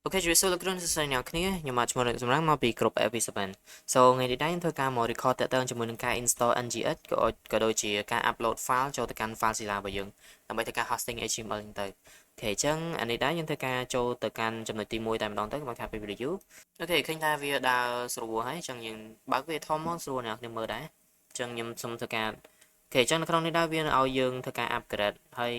Ok,ជួយសួរលោកគ្រូសួស្តីអ្នកគ្នាខ្ញុំមកឈ្មោះសម្រាប់មកពីក្រុម AP7 So ថ្ងៃនេះដែរធ្វើការមក record តាក់ទងជាមួយនឹងការ install NGX ក៏ដូចជាការ upload file ចូលទៅកាន់ FileZilla របស់យើងដើម្បីធ្វើការ hosting HTML ហ្នឹងទៅអូខេអញ្ចឹងអានេះដែរយើងធ្វើការចូលទៅកាន់ចំណុចទី1តែម្ដងទៅមកថាពី review អូខេឃើញថាវាដើរស្រួលហើយអញ្ចឹងយើងបើកវាធំមកស្រួលអ្នកគ្នាមើលដែរអញ្ចឹងខ្ញុំសុំធ្វើការអូខេអញ្ចឹងនៅក្នុងនេះដែរវាឲ្យយើងធ្វើការ upgrade ហើយ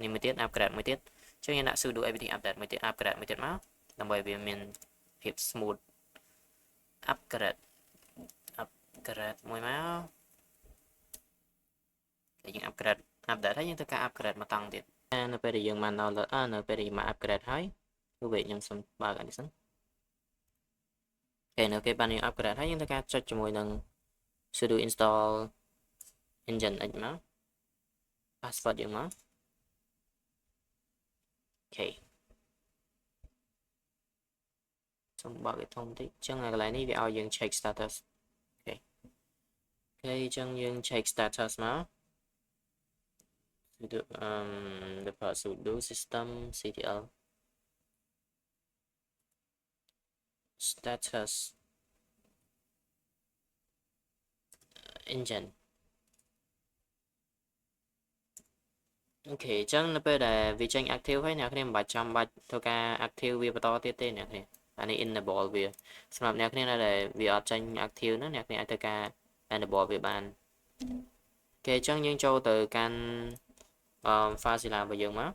នេះមួយទៀត upgrade មួយទៀតចឹងយើងដាក់ sudo apt update មួយទៀត upgrade មួយទៀតមកដើម្បីវាមានភាព smooth upgrade មួយមកតែយើង upgrade ហើយយើងធ្វើការ upgrade មកតង់ទៀតនៅពេលដែលយើងបាន download នៅពេលដែលយើងបាន upgrade ហើយគឺវាខ្ញុំសុំបើកអានេះសិនអូខេនៅពេលបានយើង upgrade ហើយយើងធ្វើការចុចជាមួយនឹង sudo install engine x មក password យើងមកអូខេសូមបើកវាធំបន្តិចអញ្ចឹងកន្លែងនេះវាឲ្យយើង check status អូខេអញ្ចឹងយើង check status មក the sudo system ctl status engine អូខេអញ្ចឹងនៅពេលដែលវាចេញ active ហើយអ្នកគ្នាមិនបាច់ចាំបាច់ធ្វើការ active វាបន្តទៀតទេអ្នកគ្នាអានេះ enable វាសម្រាប់អ្នកគ្នាដែលវាអត់ចេញ active ហ្នឹងអ្នកគ្នាអាចធ្វើការ enable វាបានអូខេអញ្ចឹងយើងចូលទៅកាន់ FileZilla របស់យើងមក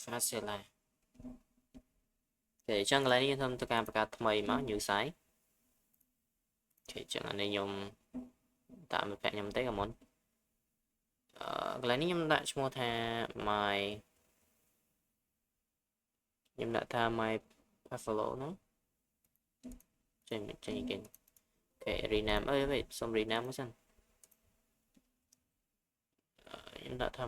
FileZilla អូខេអញ្ចឹងកន្លែងនេះខ្ញុំធ្វើការបង្កើតថ្មីមក new site អូខេអញ្ចឹងអានេះខ្ញុំតាមពាក្យខ្ញុំទេក៏មុនកន្លែងនេះខ្ញុំដាក់ឈ្មោះថា ខ្ញុំដាក់ថា my buffalo ហ្នឹងចេញគេអូខេ rename wait សុំ rename មួយសិនខ្ញុំដាក់ថា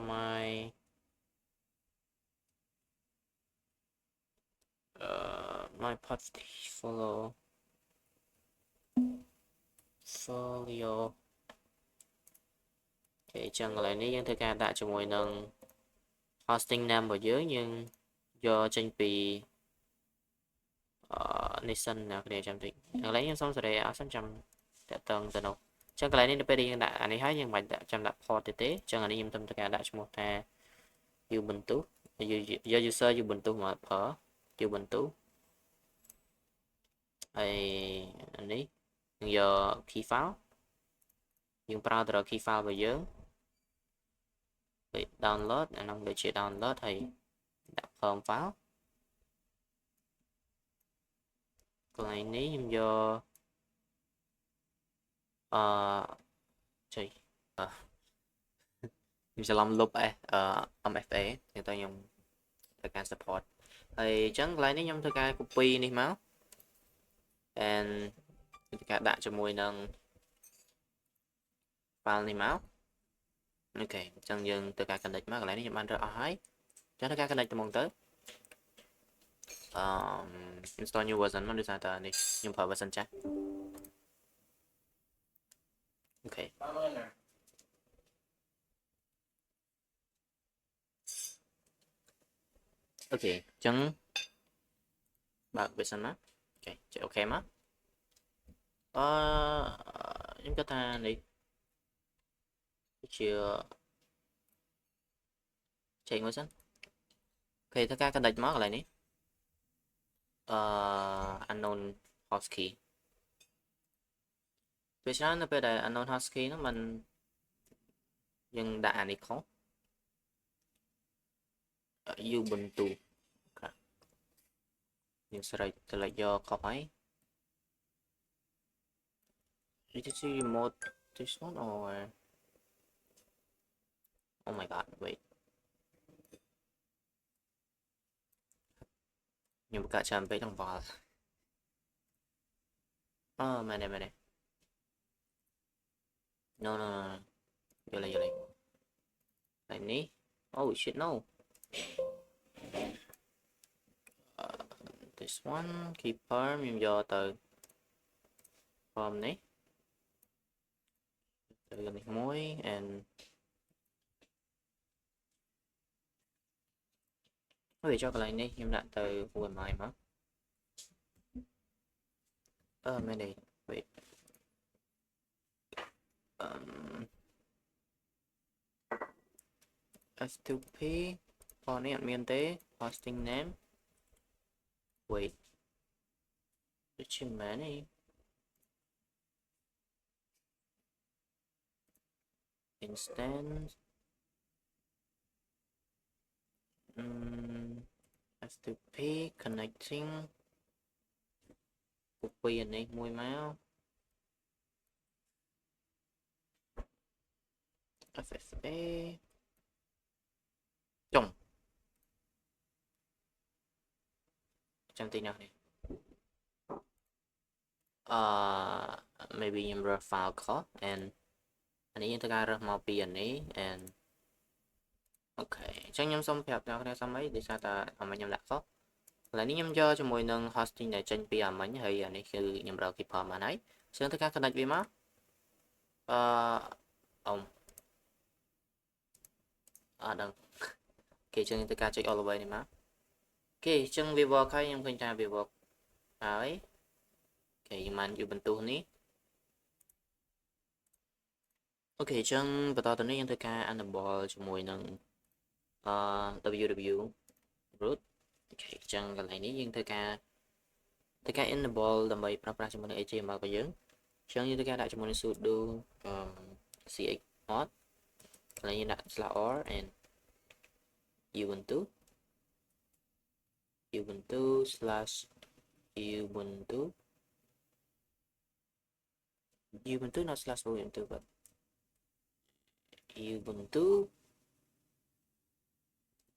my portfolio folio អូខេអញ្ចឹងកន្លែងនេះយើងធ្វើការដាក់ជាមួយនឹង hosting name របស់យើងយកចេញពីនេះសិនអ្នកគ្នាចាំតិចកន្លែងខ្ញុំសុំសេរីអត់សិនចាំតាក់ទងទៅនោះអញ្ចឹងកន្លែងនេះនៅពេលដែលយើងដាក់អានេះហើយយើងមិនបាច់ចាំដាក់ port ទេអញ្ចឹងអានេះខ្ញុំធ្វើការដាក់ឈ្មោះថា Ubuntu user Ubuntu មកប្រើ Ubuntu ហើយអានេះយើងយក key file យើងប្រើទៅរក key file របស់យើងពេល download អានោះដូចជា download ហើយដាក់ perm file កន្លែងនេះខ្ញុំយកចុយខ្ញុំច្រឡំលុបMFA តែខ្ញុំធ្វើការ support ហើយអញ្ចឹងកន្លែងនេះខ្ញុំធ្វើការ copy នេះមក and ធ្វើការដាក់ជាមួយនឹង file នេះមកអូខេអញ្ចឹងយើងធ្វើការ connect មកកន្លែងនេះខ្ញុំបានរើសអស់ហើយអញ្ចឹងធ្វើការ connect ទៅមកទៅinstall new version មកដោយសារតែនេះខ្ញុំប្រើ version ចាស់អូខេអូខេអញ្ចឹងបើក version មកអូខេចុច OK មកខ្ញុំគិតថានេះជាចេញមួយសិនអូខេធ្វើការ connect មកកន្លែងនេះunknown host key ពេលច្រើននៅពេលដែល unknown host key ហ្នឹងมันយើងដាក់អានេះខុស Ubuntu យើងស្រេចទៅយកខុសហើយ Did you remote this one or oh my god wait ខ្ញុំបង្កើតច្រើនពេកដល់វល់មែនទេ no យល់ហើយនេះ oh shit no this one keeper ខ្ញុំយកទៅ form នេះទៅនេះមួយ and vì cho cái này đi em đặt từ UMI mà mấy này wait S2P còn này admin tế hosting name wait document instance S2P connecting copy này mùi máu FFA chồng chẳng tin nào này maybe em file code and anh ấy tôi ra mau pi anh ấy and ok chẳng nhầm xong phép nào xong mấy để sao ta mà nhầm lạc phó là nếu nhầm cho mùi nâng hosting này trên pi mấy hay anh ấyคือnhầm rồi kịp phò mà nấyซึ่งtôi connect với má ông đừng ok chân tôi check all the way này má ok chân việc work hay em khuyên tra việc work ấy ok mìnhอยู่บนตู้นี้ ok ចឹងបន្តទៅនេះយើងធ្វើការ enable ជាមួយនឹងwww root អូខេចឹងកន្លែងនេះយើងធ្វើការ enable ដើម្បីប្រើប្រាស់ជាមួយនឹង HTML របស់យើងចឹងយើងធ្វើការដាក់ជាមួយនឹង sudo chmod កន្លែងយើងដាក់ /r and ubuntu ubuntu not /ubuntu but ubuntu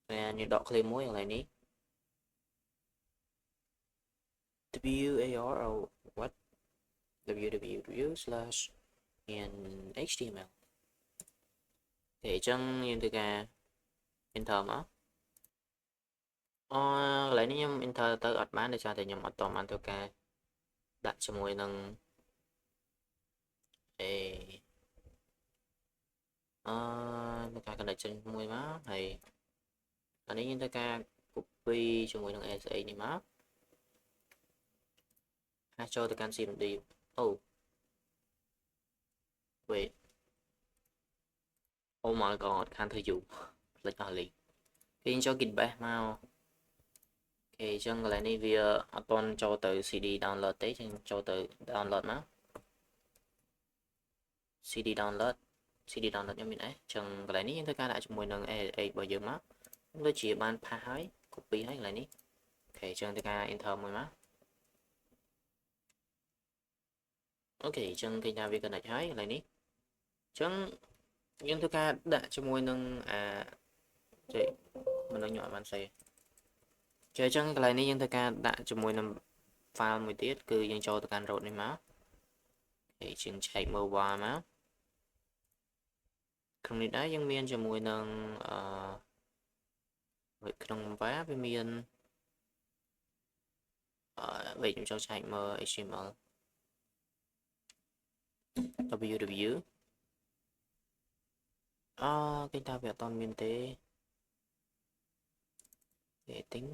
and យើងដក claim មួយកន្លែងនេះ war or what www and html អូខេអញ្ចឹងយើងធ្វើការ enter មកកន្លែងនេះខ្ញុំ enter ទៅអត់បានដោយសារតែខ្ញុំអត់តបានធ្វើការដាក់ជាមួយនឹងធ្វើការ connection មួយមកហើយអានេះយើងធ្វើការ copy ជាមួយនឹង SA នេះមកហើយចូលទៅកាន់ CMD wait oh my god ខានធ្វើយូរផ្លេចអស់លេងគេចូល git bash មកអូខេអញ្ចឹងកន្លែងនេះវាអត់ទាន់ចូលទៅ CD download ទេអញ្ចឹងចូលទៅ download មក CD download ខ្ញុំមានអញ្ចឹងកន្លែងនេះយើងធ្វើការដាក់ជាមួយនឹង A8 របស់យើងមកដូចជាបានផាសហើយ copy ហើយកន្លែងនេះអូខេអញ្ចឹងធ្វើការ enter មួយមកអូខេអញ្ចឹងគេថាវា connect ហើយកន្លែងនេះអញ្ចឹងយើងធ្វើការដាក់ជាមួយនឹងចេះមិនដឹងខ្ញុំអត់បានសេចេះអញ្ចឹងកន្លែងនេះយើងធ្វើការដាក់ជាមួយនឹង file មួយទៀតគឺយើងចូលទៅកាន់ root នេះមកអូខេជាងឆែក mobile មកក្នុងនេះដែរយើងមានជាមួយនឹងក្នុង web វាមានវិញខ្ញុំចូលឆែកមើល HTML www គេថាវាអត់ទាន់មានទេ setting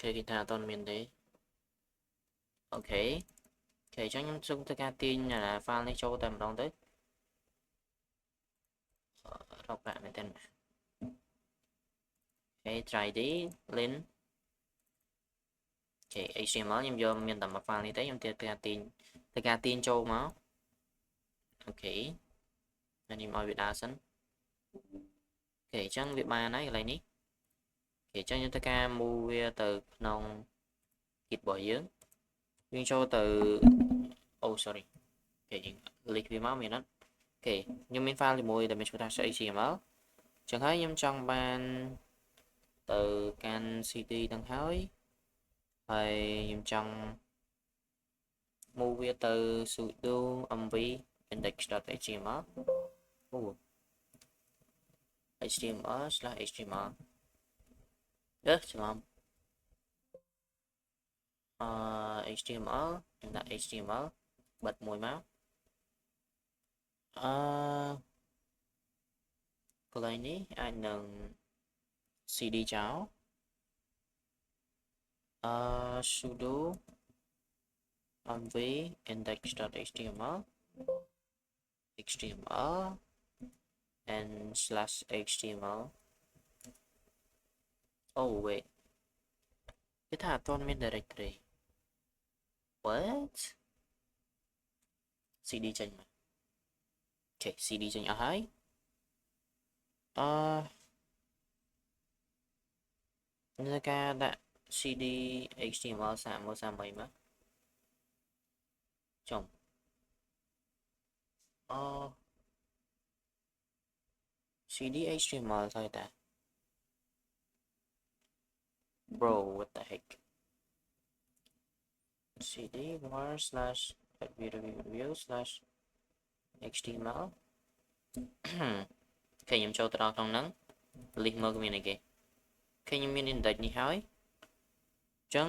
គេថាអត់ទាន់មានទេអូខេអញ្ចឹងខ្ញុំសូមធ្វើការទាញ file នេះចូលតែម្ដងទៅរកប្រាក់មែនទេអូខេ try ទី link អូខេ HTML ខ្ញុំយកមានតែមួយ file នេះទេខ្ញុំធ្វើការទាញចូលមកអូខេហើយខ្ញុំឲ្យវាដើរសិនអូខេអញ្ចឹងវាបានហើយកន្លែងនេះអូខេអញ្ចឹងយើងធ្វើការ move វាទៅក្នុង git របស់យើងចូលទៅsorry អូខេយើង link វាមកមានអត់អូខេខ្ញុំមាន file ជាមួយដែលមានឈ្មោះថា HTML អញ្ចឹងហើយខ្ញុំចង់បានទៅកាន់ CD ទាំងហើយខ្ញុំចង់ move វាទៅ sudo mv index.html html/html ច្រឡំhtml ខ្ញុំដាក់ html បិទមួយមក កន្លែងនេះអាចនឹង cd ចោលsudo mv index.html and /html oh wait គេថាអត់ទាន់មាន directory what cd ចេញមកអូខេ cd ចេញអស់ហើយនៅការដាក់ cd html សាកមើលសាមីមកចំcd html ទៅតា bro what the heck cd var slash www slash html គេខ្ញុំចូលទៅដល់ក្នុងហ្នឹង list មើលមានអីគេគេខ្ញុំមាន index នេះហើយអញ្ចឹង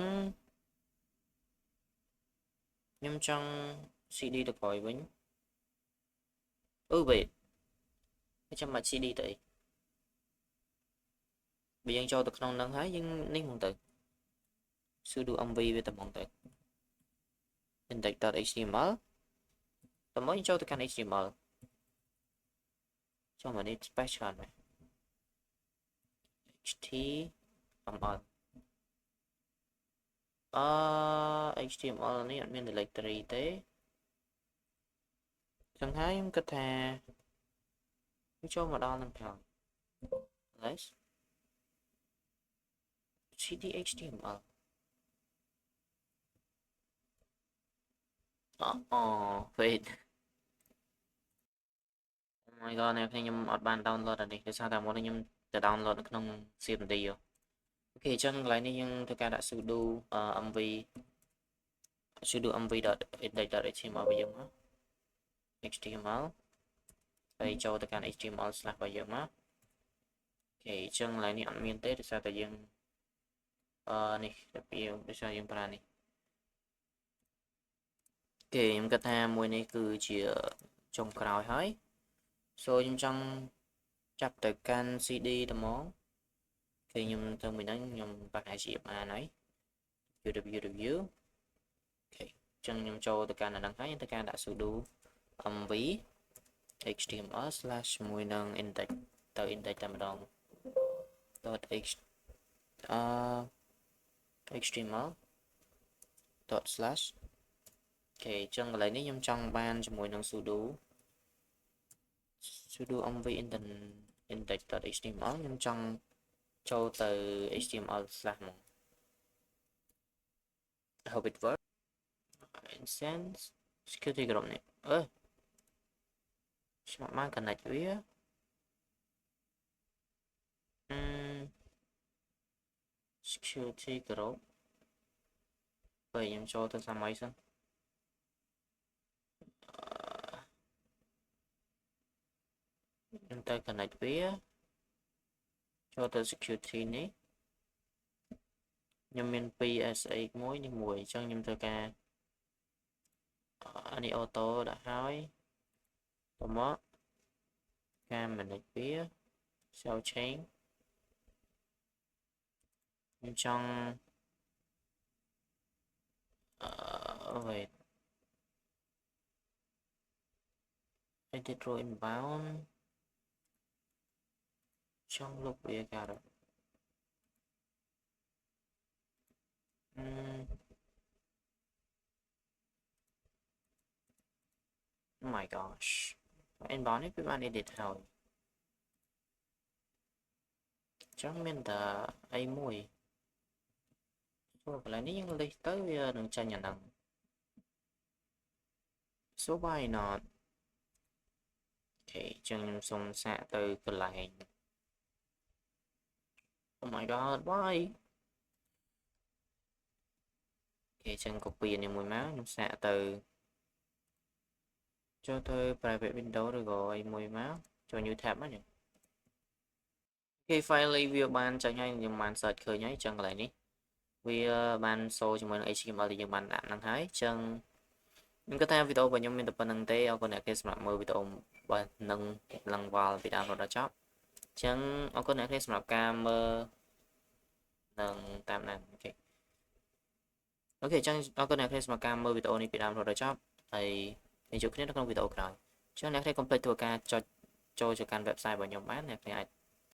ខ្ញុំចង់ cd ទៅក្រោយវិញwait ចាំបាច់ cd ទៅអីបើយើងចូលទៅក្នុងហ្នឹងហើយយើងនេះមកទៅ sudo mv វាតែមកទៅ index.html តើមកយើងចូលទៅកាន់ html ចូលមកនេះ space ច្រើនមែន html html នេះអត់មាន directory ទេចឹងហើយខ្ញុំគិតថាចូលមកដល់នឹងផង let's cd html wait oh my god អ្នកខ្ញុំអត់បាន download អានេះដោយសារតែមុនខ្ញុំទៅ download នៅក្នុង CMD អូខេអញ្ចឹងកន្លែងនេះយើងធ្វើការដាក់ sudo mv index.html របស់យើងមក html ហើយចូលទៅកាន់ html/ របស់យើងមកអូខេអញ្ចឹងកន្លែងនេះអត់មានទេដោយសារតែយើងនេះដោយសារយើងប្រើនេះអូខេខ្ញុំគិតថាមួយនេះគឺជាចុងក្រោយហើយ so ខ្ញុំចង់ចាប់ទៅកាន់ cd តែហ្មងគេខ្ញុំទៅមួយហ្នឹងខ្ញុំប្រហែលជាបានហើយ www អូខេអញ្ចឹងខ្ញុំចូលទៅកាន់អាហ្នឹងហើយខ្ញុំទៅការដាក់ sudo mv html / មួយនឹង index ទៅ index តែម្ដង html // អូខេអញ្ចឹងកន្លែងនេះខ្ញុំចង់បានជាមួយនឹង sudo mv index.html ខ្ញុំចង់ចូលទៅ html/ មក hope it works instance security group នេះឆ្មាក់បាន connect វាsecurity group ពេលខ្ញុំចូលទៅសាមីសិនខ្ញុំទៅ connect វាចូលទៅ security នេះខ្ញុំមាន 2 SH មួយនេះមួយអញ្ចឹងខ្ញុំធ្វើការអានេះ auto ដាក់ហើយតមកការ manage វា show chain ខ្ញុំចង់wait edit row inbound ចង់លុបវាការoh my gosh inbound នេះវាបាន edit ហើយចង់មានតែអីមួយកន្លែងនេះយើងលេខទៅវានឹងចាញ់អាហ្នឹង so why not អូខេអញ្ចឹងខ្ញុំសុំសាកទៅកន្លែង oh my god why អូខេអញ្ចឹង copy នេះមួយមកខ្ញុំសាកទៅចូលទៅ private window ឬក៏អីមួយមកចូល new tab មកនេះអូខេ file វាបានចាញ់ហើយខ្ញុំបាន search ឃើញហើយអញ្ចឹងកន្លែងនេះវាបានសូជាមួយនឹង HTML ដែលយើងបានដាក់ហ្នឹងហើយអញ្ចឹង ខ្ញុំគិតថាវីដេអូរបស់ខ្ញុំមានតែប៉ុណ្្នឹងទេអរគុណអ្នកគ្នាសម្រាប់មើលវីដេអូបាទនឹងឡើងវល់ពីដើមរហូតដល់ចប់អញ្ចឹងអរគុណអ្នកគ្នាសម្រាប់ការមើលនឹងតាមដានអូខេអញ្ចឹងអរគុណអ្នកគ្នាសម្រាប់ការមើលវីដេអូនេះពីដើមរហូតដល់ចប់ហើយជួបគ្នានៅក្នុងវីដេអូក្រោយអញ្ចឹងអ្នកគ្នាកុំភ្លេចធ្វើការចុចចូលទៅកាន់ website របស់ខ្ញុំបានអ្នកគ្នាអាច